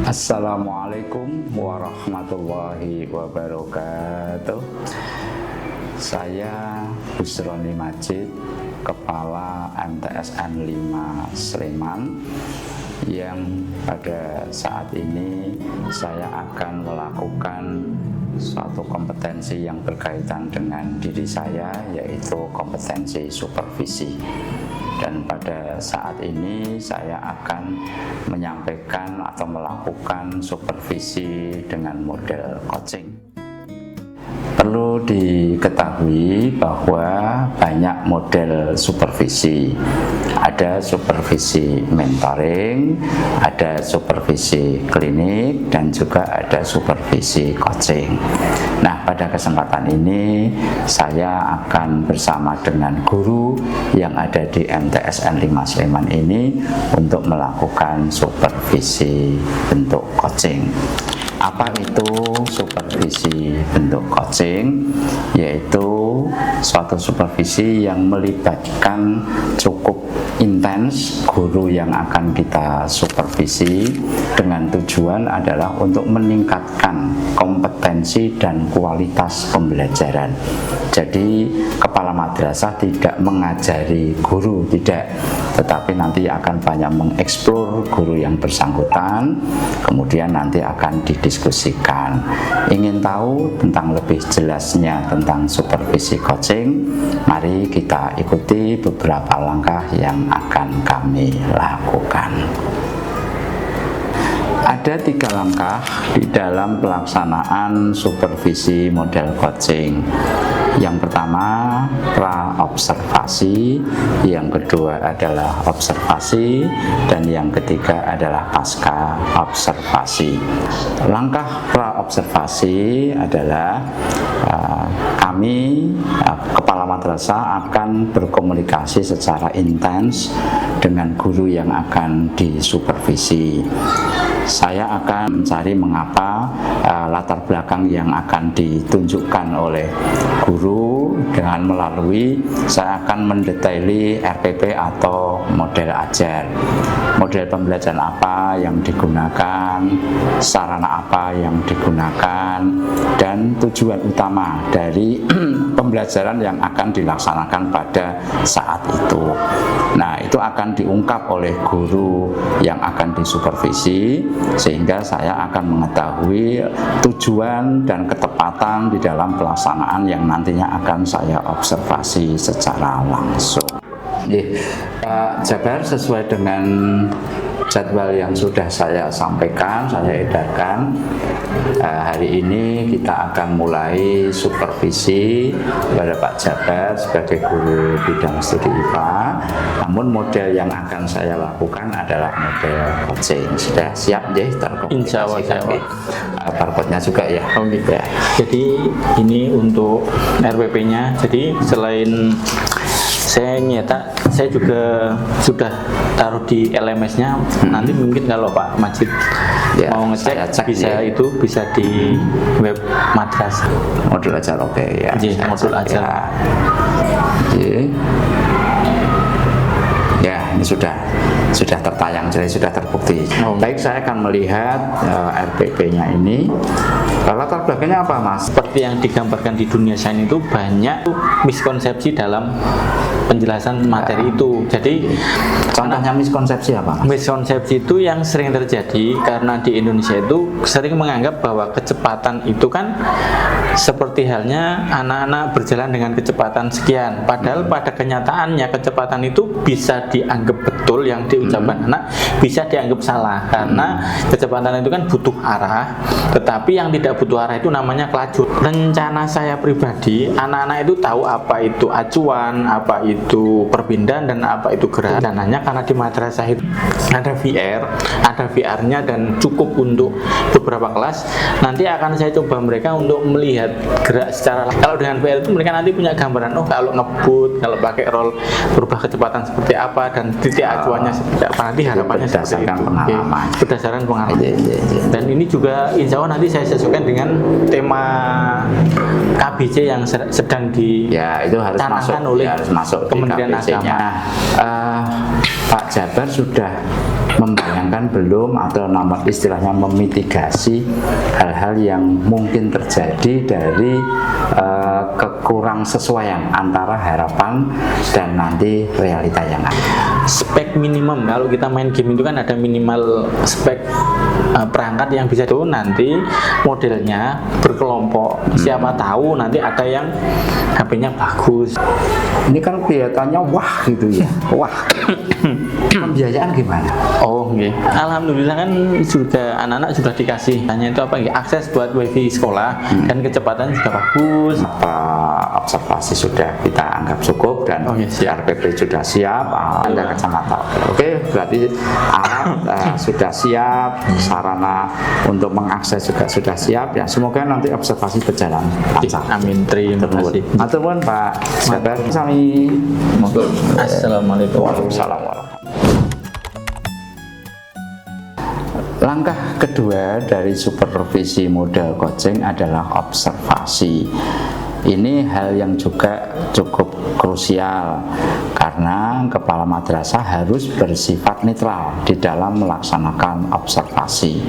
Assalamualaikum warahmatullahi wabarakatuh. Saya Busroni Majid, Kepala MTSN 5 Sleman, yang pada saat ini saya akan melakukan suatu kompetensi yang berkaitan dengan diri saya, yaitu kompetensi supervisi. Dan pada saat ini saya akan menyampaikan atau melakukan supervisi dengan model coaching. Perlu diketahui bahwa banyak model supervisi. Ada supervisi mentoring, ada supervisi klinik, dan juga ada supervisi coaching. Nah, pada kesempatan ini saya akan bersama dengan guru yang ada di MTSN 5 Sleman ini untuk melakukan supervisi bentuk coaching. Apa itu supervisi bentuk coaching? Yaitu suatu supervisi yang melibatkan cukup intens guru yang akan kita supervisi, dengan tujuan adalah untuk meningkatkan kompetensi dan kualitas pembelajaran. Jadi kepala madrasah tidak mengajari guru, tidak, tetapi nanti akan banyak mengeksplor guru yang bersangkutan, kemudian nanti akan didiskusikan. Ingin tahu tentang lebih jelasnya tentang supervisi coaching? Mari kita ikuti beberapa langkah yang akan kami lakukan. Ada 3 langkah di dalam pelaksanaan supervisi model coaching. Yang pertama, pra-observasi, yang kedua adalah observasi, dan yang ketiga adalah pasca observasi. Langkah pra-observasi adalah kami, kepala madrasah, akan berkomunikasi secara intens dengan guru yang akan disupervisi. Saya akan mencari mengapa latar belakang yang akan ditunjukkan oleh guru, dengan melalui saya akan mendetaili RPP atau model ajar. Model pembelajaran apa yang digunakan, sarana apa yang digunakan, dan tujuan utama dari pembelajaran yang akan dilaksanakan pada saat itu. Nah, itu akan diungkap oleh guru yang akan disupervisi, sehingga saya akan mengetahui tujuan dan ketepatan di dalam pelaksanaan yang nantinya akan saya observasi secara langsung. Pak Jabar, sesuai dengan jadwal yang sudah saya sampaikan, saya edarkan, hari ini kita akan mulai supervisi kepada Pak Jabar sebagai guru bidang studi IPA. Namun model yang akan saya lakukan adalah model coaching. Sudah siap ya terkomunikasikan? Barcode-nya juga ya. Oh gitu ya. Jadi ini untuk RPP-nya. Jadi selain saya nyetak, saya juga sudah taruh di LMS-nya. Nanti mungkin kalau Pak Majid mau ngecek bisa, itu bisa di web madrasah. Modul ajar, oke ya. Modul ajar. Ya, ini sudah tertayang, jadi sudah terbukti. Baik, saya akan melihat RPP-nya ini. Latar belakangnya apa, Mas? Seperti yang digambarkan di dunia sains itu banyak miskonsepsi dalam penjelasan materi itu. Jadi contohnya miskonsepsi apa, Mas? Miskonsepsi itu yang sering terjadi karena di Indonesia itu sering menganggap bahwa kecepatan itu kan seperti halnya anak-anak berjalan dengan kecepatan sekian. Padahal pada kenyataannya kecepatan itu bisa dianggap betul, yang diucapkan anak bisa dianggap salah, karena kecepatan itu kan butuh arah, tetapi yang tidak butuh arah itu namanya kelaju. Rencana saya pribadi, anak-anak itu tahu apa itu acuan, apa itu perpindahan, dan apa itu gerak. Dan hanya karena di madrasah itu ada VR-nya dan cukup untuk beberapa kelas. Nanti akan saya coba mereka untuk melihat gerak secara. Kalau dengan VR itu mereka nanti punya gambaran, oh kalau ngebut, kalau pakai roll berubah kecepatan seperti apa, dan titik acuannya seperti apa. Nanti harapannya seperti itu. Berdasarkan pengalaman. Dan ini juga insya Allah nanti saya sesuaikan dengan tema KBC yang sedang dicanangkan oleh Kementerian Agama. Pak Jabar sudah membayangkan belum atau nama istilahnya memitigasi hal-hal yang mungkin terjadi dari kekurang sesuaian antara harapan dan nanti realita yang ada. Spek minimum, kalau kita main game itu kan ada minimal spek perangkat yang bisa itu nanti modelnya berkelompok. Siapa tahu nanti ada yang HP-nya bagus. Ini kan kelihatannya wah gitu ya, wah. Pembiayaan gimana? Oh, okay. Alhamdulillah kan sudah anak-anak sudah dikasih hanya itu apa akses buat wifi sekolah dan kecepatan juga bagus. Observasi sudah kita anggap cukup dan RPP sudah siap. Anda kacamata. Oke, berarti alat sudah siap, sarana untuk mengakses juga sudah siap. Ya, semoga nanti observasi berjalan lancar. Amin. Terima kasih. Atur nuwun Pak. Sabar sami. Assalamualaikum warahmatullahi wabarakatuh. Langkah kedua dari supervisi model coaching adalah observasi. Ini hal yang juga cukup krusial karena kepala madrasah harus bersifat netral di dalam melaksanakan observasi.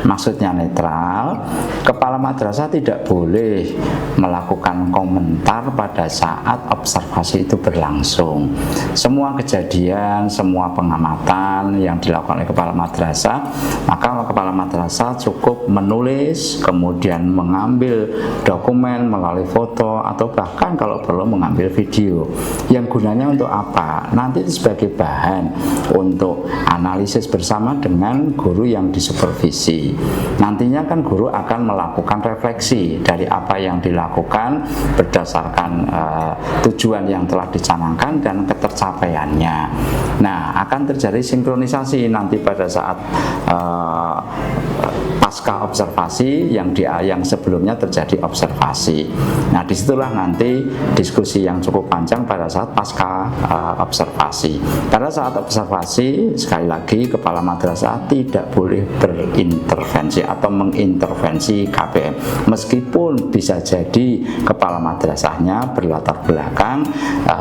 Maksudnya netral, kepala madrasah tidak boleh melakukan komentar pada saat observasi itu berlangsung. Semua kejadian, semua pengamatan yang dilakukan oleh kepala madrasah, maka kepala madrasah cukup menulis, kemudian mengambil dokumen melalui foto atau bahkan kalau perlu mengambil video. Yang gunanya untuk apa? Nanti sebagai bahan untuk analisis bersama dengan guru yang disupervisi. Nantinya kan guru akan melakukan refleksi dari apa yang dilakukan berdasarkan tujuan yang telah dicanangkan dan ketercapaiannya. Nah, akan terjadi sinkronisasi nanti pada saat pasca observasi yang sebelumnya terjadi observasi. Nah, disitulah nanti diskusi yang cukup panjang pada saat pasca observasi. Pada saat observasi, sekali lagi kepala madrasah tidak boleh berintervensi atau mengintervensi KPM, meskipun bisa jadi kepala madrasahnya berlatar belakang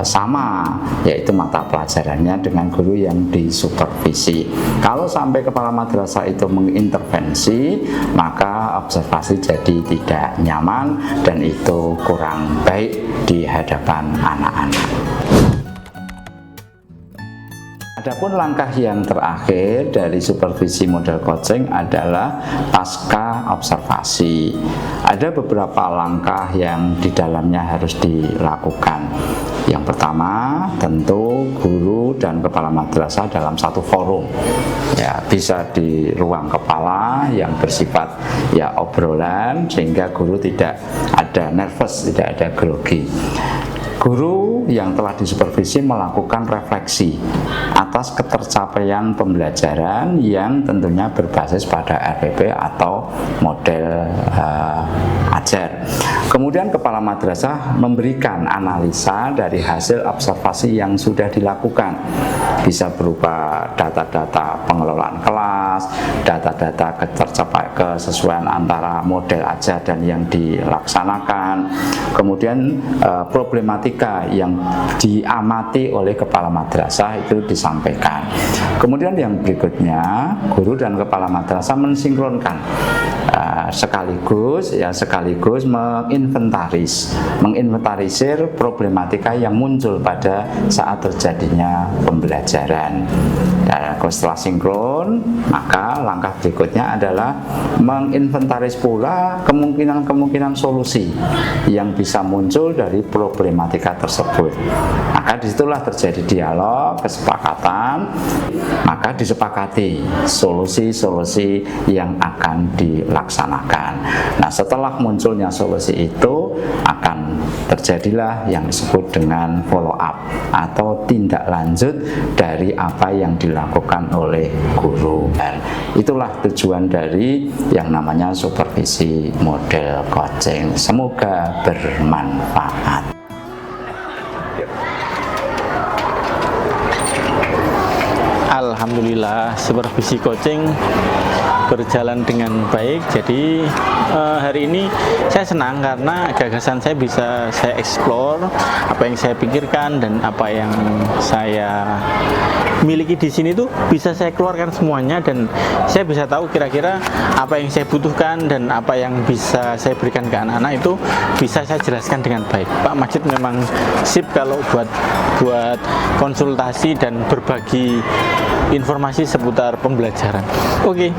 sama, yaitu mata pelajarannya dengan guru yang disupervisi. Kalau sampai kepala madrasah itu mengintervensi, maka observasi jadi tidak nyaman dan itu kurang baik di hadapan anak-anak. Adapun langkah yang terakhir dari supervisi model coaching adalah pasca observasi. Ada beberapa langkah yang di dalamnya harus dilakukan. Yang pertama, tentu guru dan kepala madrasah dalam satu forum. Ya, bisa di ruang kepala yang bersifat ya obrolan sehingga guru tidak ada nervous, tidak ada grogi. Guru yang telah disupervisi melakukan refleksi atas ketercapaian pembelajaran yang tentunya berbasis pada RPP atau model ajar. Kemudian kepala madrasah memberikan analisa dari hasil observasi yang sudah dilakukan. Bisa berupa data-data pengelolaan kelas, data-data kesesuaian antara model ajar dan yang dilaksanakan. Kemudian problematika yang diamati oleh kepala madrasah itu disampaikan. Kemudian yang berikutnya, guru dan kepala madrasah mensinkronkan sekaligus menginventarisir problematika yang muncul pada saat terjadinya pembelajaran. Dan setelah sinkron, maka langkah berikutnya adalah menginventaris pula kemungkinan solusi yang bisa muncul dari problematika tersebut. Maka disitulah terjadi dialog, kesepakatan, maka disepakati solusi-solusi yang akan dilaksanakan. Nah, setelah munculnya solusi itu akan terjadilah yang disebut dengan follow up atau tindak lanjut dari apa yang dilakukan oleh guru. Dan itulah tujuan dari yang namanya supervisi model coaching. Semoga bermanfaat. Alhamdulillah supervisi coaching berjalan dengan baik. Jadi hari ini saya senang karena gagasan saya bisa saya explore, apa yang saya pikirkan dan apa yang saya miliki di sini tuh bisa saya keluarkan semuanya, dan saya bisa tahu kira-kira apa yang saya butuhkan dan apa yang bisa saya berikan ke anak-anak itu bisa saya jelaskan dengan baik. Pak Majid memang sip kalau buat konsultasi dan berbagi informasi seputar pembelajaran. Oke.